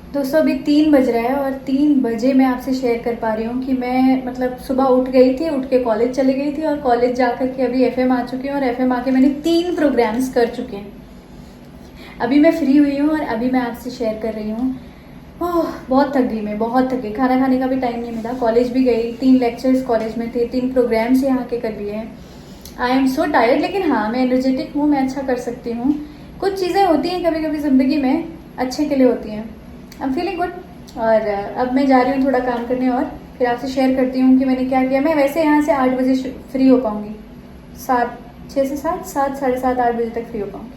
दोस्तों अभी 3 बज रहा है और 3 बजे मैं आपसे शेयर कर पा रही हूँ कि मैं मतलब सुबह उठ गई थी, उठ के कॉलेज चली गई थी और कॉलेज जाकर के अभी एफएम आ चुकी हूँ और एफएम आके मैंने 3 प्रोग्राम्स कर चुके हैं। अभी मैं फ्री हुई हूँ और अभी मैं आपसे शेयर कर रही हूँ। ओह बहुत थक गई, मैं बहुत थक गई, खाना खाने का भी टाइम नहीं मिला। कॉलेज भी गई, 3 लेक्चर्स कॉलेज में थे, 3 प्रोग्राम्स यहाँ के कर लिए हैं। आई एम सो टायर्ड, लेकिन हाँ मैं एनर्जेटिक हूँ, मैं अच्छा कर सकती हूँ। कुछ चीज़ें होती हैं कभी कभी ज़िंदगी में, अच्छे के लिए होती हैं। I am feeling good. और अब मैं जा रही हूँ थोड़ा काम करने और फिर आपसे शेयर करती हूँ कि मैंने क्या किया। मैं वैसे यहाँ से 8 बजे फ्री हो पाऊँगी, 7, 6 से 7, 7, साढ़े 7, 8 बजे तक फ्री हो पाऊँगी।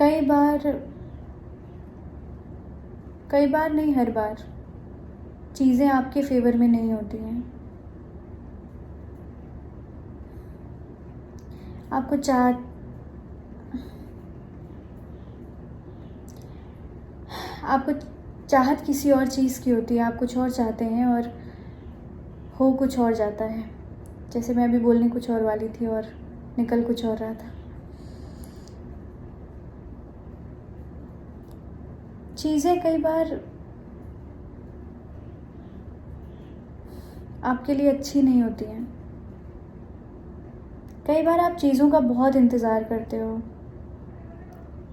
कई बार नहीं, हर बार चीज़ें आपके फेवर में नहीं होती हैं। आपको आपको चाहत किसी और चीज़ की होती है, आप कुछ और चाहते हैं और हो कुछ और जाता है। जैसे मैं अभी बोलने कुछ और वाली थी और निकल कुछ और रहा था। चीज़ें कई बार आपके लिए अच्छी नहीं होती हैं। कई बार आप चीज़ों का बहुत इंतज़ार करते हो,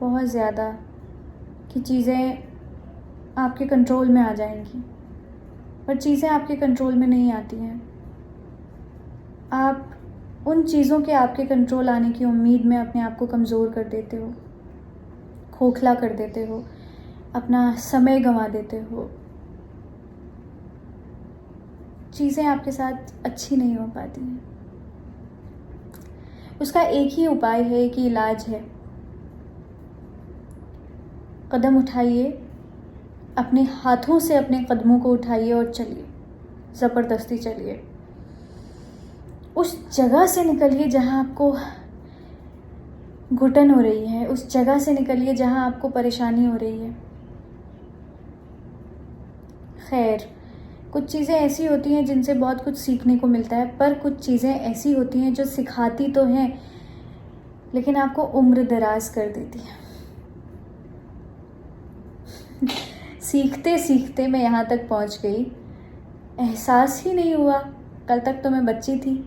बहुत ज़्यादा, कि चीज़ें आपके कंट्रोल में आ जाएंगी, पर चीज़ें आपके कंट्रोल में नहीं आती हैं। आप उन चीज़ों के आपके कंट्रोल आने की उम्मीद में अपने आप को कमज़ोर कर देते हो, खोखला कर देते हो, अपना समय गंवा देते हो। चीज़ें आपके साथ अच्छी नहीं हो पाती हैं। उसका एक ही उपाय है, एक ही इलाज है। कदम उठाइए, अपने हाथों से अपने कदमों को उठाइए और चलिए, ज़बरदस्ती चलिए। उस जगह से निकलिए जहाँ आपको घुटन हो रही है, उस जगह से निकलिए जहाँ आपको परेशानी हो रही है। खैर, कुछ चीज़ें ऐसी होती हैं जिनसे बहुत कुछ सीखने को मिलता है, पर कुछ चीज़ें ऐसी होती हैं जो सिखाती तो हैं लेकिन आपको उम्र दराज कर देती है। सीखते सीखते मैं यहाँ तक पहुँच गई, एहसास ही नहीं हुआ। कल तक तो मैं बच्ची थी,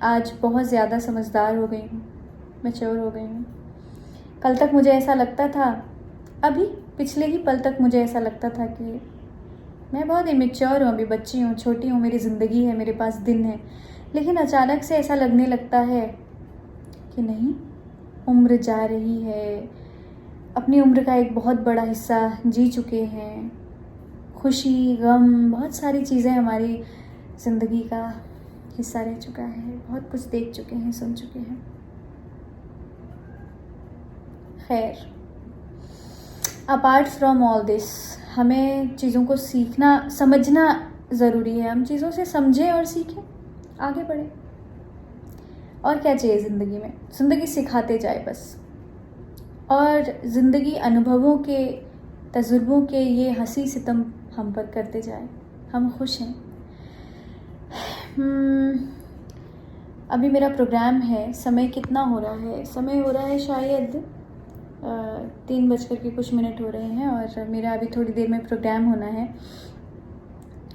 आज बहुत ज़्यादा समझदार हो गई हूँ, मैच्योर हो गई हूँ। कल तक मुझे ऐसा लगता था, अभी पिछले ही पल तक मुझे ऐसा लगता था कि मैं बहुत इमेच्योर हूँ, अभी बच्ची हूँ, छोटी हूँ, मेरी ज़िंदगी है, मेरे पास दिन है। लेकिन अचानक से ऐसा लगने लगता है कि नहीं, उम्र जा रही है, अपनी उम्र का एक बहुत बड़ा हिस्सा जी चुके हैं। खुशी, गम, बहुत सारी चीज़ें हमारी ज़िंदगी का हिस्सा रह चुका है, बहुत कुछ देख चुके हैं, सुन चुके हैं। खैर, अपार्ट फ्रॉम ऑल दिस, हमें चीज़ों को सीखना, समझना ज़रूरी है। हम चीज़ों से समझें और सीखें, आगे बढ़ें। और क्या चाहिए ज़िंदगी में? ज़िंदगी सिखाते जाए बस। और ज़िंदगी अनुभवों के, तजुर्बों के ये हंसी सितम हम पर करते जाए, हम खुश हैं। अभी मेरा प्रोग्राम है, समय कितना हो रहा है? समय हो रहा है शायद 3:00 हो रहे हैं और मेरा अभी थोड़ी देर में प्रोग्राम होना है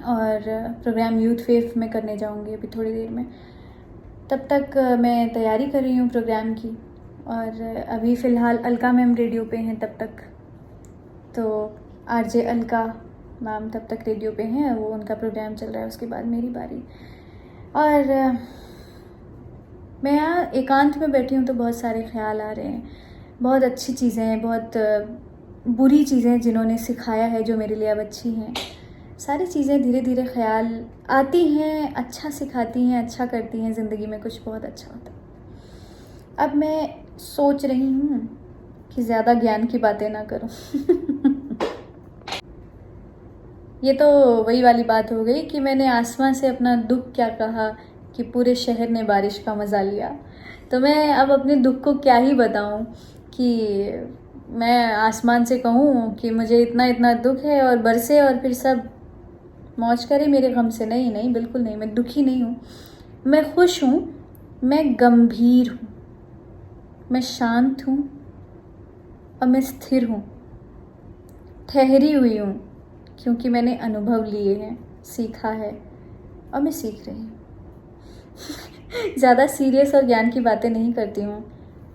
और प्रोग्राम यूथ फेफ में करने जाऊंगी अभी थोड़ी देर में। तब तक मैं तैयारी कर रही हूँ प्रोग्राम की। और अभी फ़िलहाल अलका मैम रेडियो पे हैं तब तक, तो आरजे अलका मैम तब तक रेडियो पे हैं, वो उनका प्रोग्राम चल रहा है, उसके बाद मेरी बारी। और मैं यहाँ एकांत में बैठी हूँ तो बहुत सारे ख्याल आ रहे हैं, बहुत अच्छी चीज़ें हैं, बहुत बुरी चीज़ें जिन्होंने सिखाया है जो मेरे लिए अब अच्छी हैं। सारी चीज़ें धीरे धीरे ख्याल आती हैं, अच्छा सिखाती हैं, अच्छा करती हैं, ज़िंदगी में कुछ बहुत अच्छा होता है। अब मैं सोच रही हूँ कि ज़्यादा ज्ञान की बातें ना करूँ। ये तो वही वाली बात हो गई कि मैंने आसमां से अपना दुख क्या कहा कि पूरे शहर ने बारिश का मज़ा लिया। तो मैं अब अपने दुख को क्या ही बताऊं कि मैं आसमान से कहूं कि मुझे इतना इतना दुख है और बरसे और फिर सब मौज करे मेरे गम से। नहीं नहीं, बिल्कुल नहीं, मैं दुखी नहीं हूँ, मैं खुश हूँ, मैं गंभीर हूँ, मैं शांत हूँ और मैं स्थिर हूँ, ठहरी हुई हूँ, क्योंकि मैंने अनुभव लिए हैं, सीखा है और मैं सीख रही हूँ। ज़्यादा सीरियस और ज्ञान की बातें नहीं करती हूँ,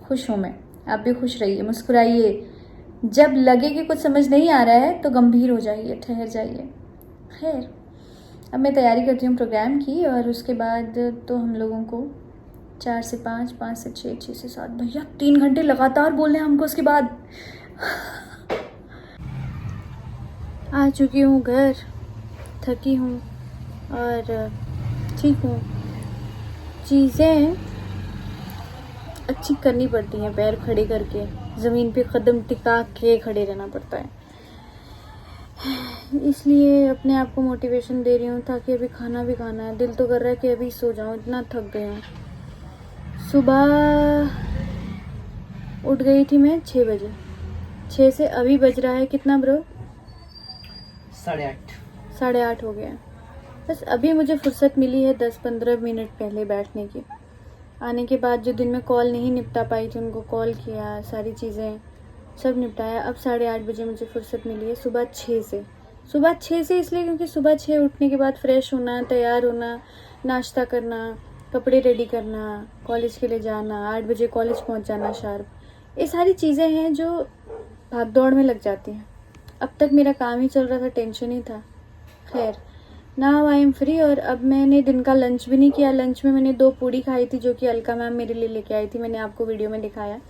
खुश हूँ मैं। आप भी खुश रहिए, मुस्कुराइए। जब लगे कि कुछ समझ नहीं आ रहा है तो गंभीर हो जाइए, ठहर जाइए। खैर, अब मैं तैयारी करती हूँ प्रोग्राम की, और उसके बाद तो हम लोगों को 4 से 5, 5 से 6, 6 से 7, भैया 3 घंटे लगातार बोलने हैं हमको। उसके बाद आ चुकी हूँ घर, थकी हूँ और ठीक हूँ। चीज़ें अच्छी करनी पड़ती हैं, पैर खड़े करके, ज़मीन पे कदम टिका के खड़े रहना पड़ता है। इसलिए अपने आप को मोटिवेशन दे रही हूँ, ताकि अभी खाना भी खाना है। दिल तो कर रहा है कि अभी सो जाऊँ, इतना थक गई हूँ। सुबह उठ गई थी मैं 6 बजे। 6 से अभी बज रहा है कितना ब्रो? 8:30। 8:30 हो गया। बस अभी मुझे फुर्सत मिली है 10-15 मिनट पहले बैठने की। आने के बाद जो दिन में कॉल नहीं निपटा पाई थी, उनको कॉल किया, सारी चीज़ें सब निपटाया। अब 8:30 बजे मुझे फुर्सत मिली है, सुबह 6 से। सुबह 6 से इसलिए क्योंकि सुबह 6 उठने के बाद फ्रेश होना, तैयार होना, नाश्ता करना, कपड़े रेडी करना, कॉलेज के लिए जाना, 8 बजे कॉलेज पहुंच जाना शार्प, ये सारी चीज़ें हैं जो भाग दौड़ में लग जाती हैं। अब तक मेरा काम ही चल रहा था, टेंशन ही था। खैर, नाउ आई एम फ्री। और अब मैंने दिन का लंच भी नहीं किया। लंच में मैंने 2 पूड़ी खाई थी, जो कि अलका मैम मेरे लिए लेके आई थी। मैंने आपको वीडियो में दिखाया।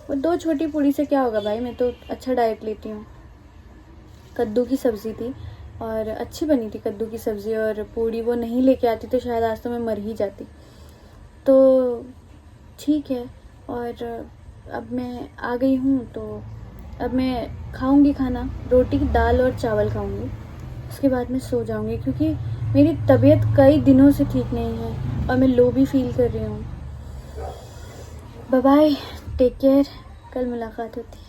और 2 छोटी पूड़ी से क्या होगा भाई, मैं तो अच्छा डाइट लेती हूँ। कद्दू की सब्ज़ी थी और अच्छी बनी थी कद्दू की सब्ज़ी, और पूड़ी वो नहीं लेके आती तो शायद आज तो मैं मर ही जाती। तो ठीक है, और अब मैं आ गई हूँ, तो अब मैं खाऊंगी खाना, रोटी, दाल और चावल खाऊंगी। उसके बाद मैं सो जाऊंगी, क्योंकि मेरी तबीयत कई दिनों से ठीक नहीं है और मैं लो भी फील कर रही हूँ। बाय बाय, टेक केयर, कल मुलाकात होती है।